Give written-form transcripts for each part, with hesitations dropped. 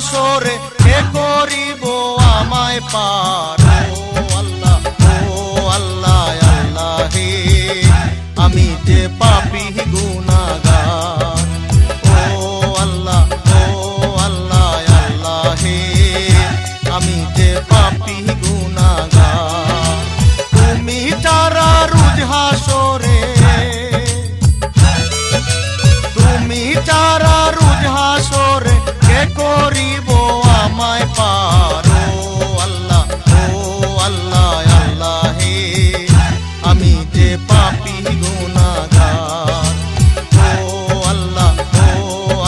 হাসরে কে করিব আমায় পার। ও আল্লাহ আল্লাহ হে আমি যে পাপী গুনাহগার। ও আল্লাহ আল্লাহ হে আমি যে পাপী গুনাহগার। তুমি ছাড়া রোজ হাসরে, তুমি ছাড়া রোজ হাসরে কে করিব আমায় পার। ও আল্লাহ হে আমি যে পাপী গুনাহগার। ও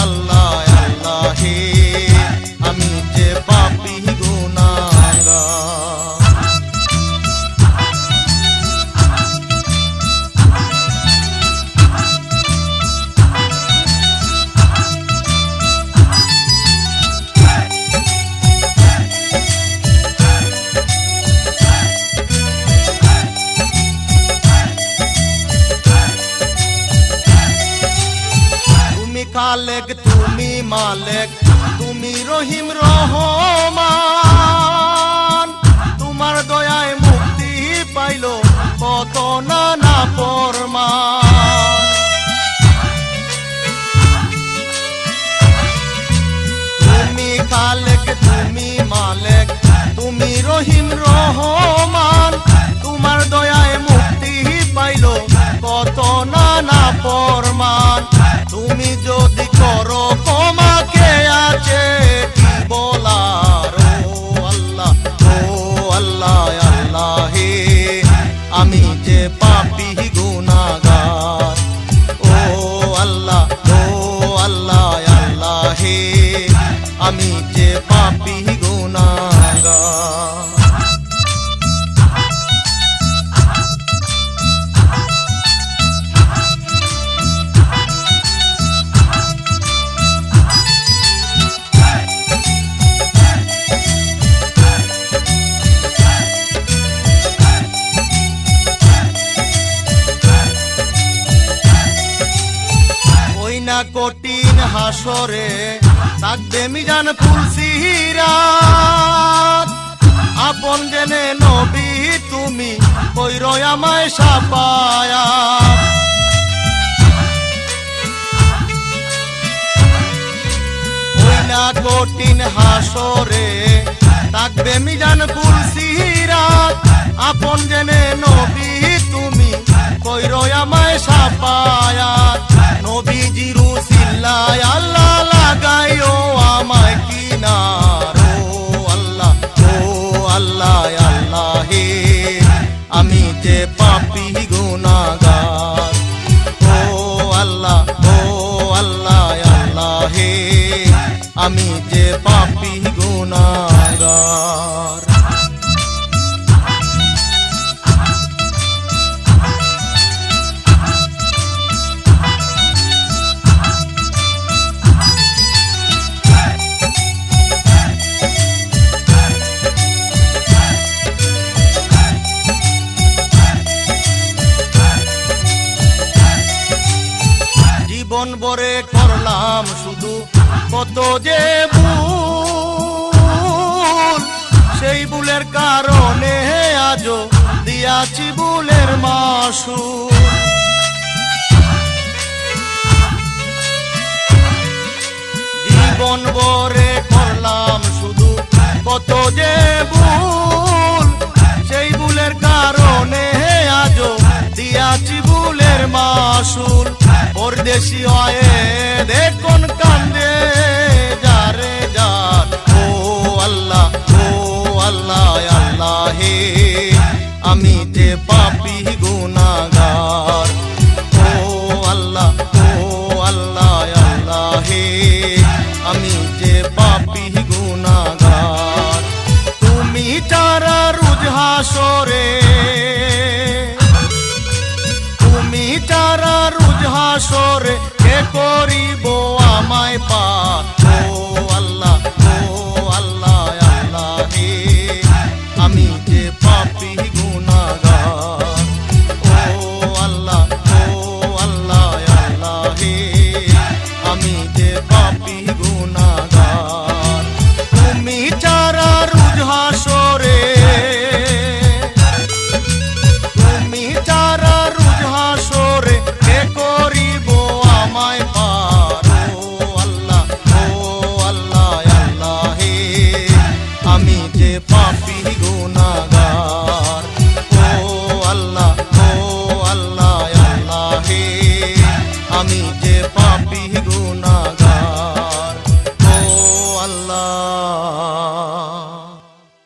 আল্লাহ হে আমি যে পাপী গুনাহগার। খালেক তুমি মালেক তুমি রহিম রহমান। তোমার দয়ায় মুক্তি পাইল কত না ফরমান। তুমি খালেক তুমি মালেক তুমি রহিম রহমান। তোমার দয়ায় মুক্তি পাইল কত না ফরমান। তুমি যদি করো ক্ষমাকে আছে কি বলার। ও আল্লাহ হে আমি যে পাপী গুনাহগার। ও আল্লাহ হে আমি যে পাপী গুনাহগার। কঠিন হাসরে থাকবে মিজান ফুলসিরাত। আপন জেনে নবী তুমি কইরো আমায় সাফায়াত। ওই না কঠিন হাসরে থাকবে মিজান ফুলসিরাত। আপন জেনে নবী তুমি কইরো আমায় সাফায়াত। নবীজির উসিলায় আল্লাহ লাগাইও আমায় কিনার। ও আল্লাহ হে আমি যে পাপী গুনাহগার। ও আল্লাহ হে আমি যে পাপী গুনাহগার। জীবন ভরে করলাম শুধু কত যে ভুল। সেই ভুলের কারণে আজও দিয়াছি ভুলের মাসুল। জীবন ভরে করলাম শুধু কত যে ভুল। সেই ভুলের কারণে আজও দিয়াছি ভুলের মাসুল। পরদেশি হয়ে দেখুন কান্দে যারে যার। ও আল্লাহ হে আমি যে পাপী গুনাহগার। ও আল্লাহ হে আমি যে পাপী গুনাহগার। তুমি ছাড়া রোজ হাসরে, তুমি ছাড়া রোজ হাসরে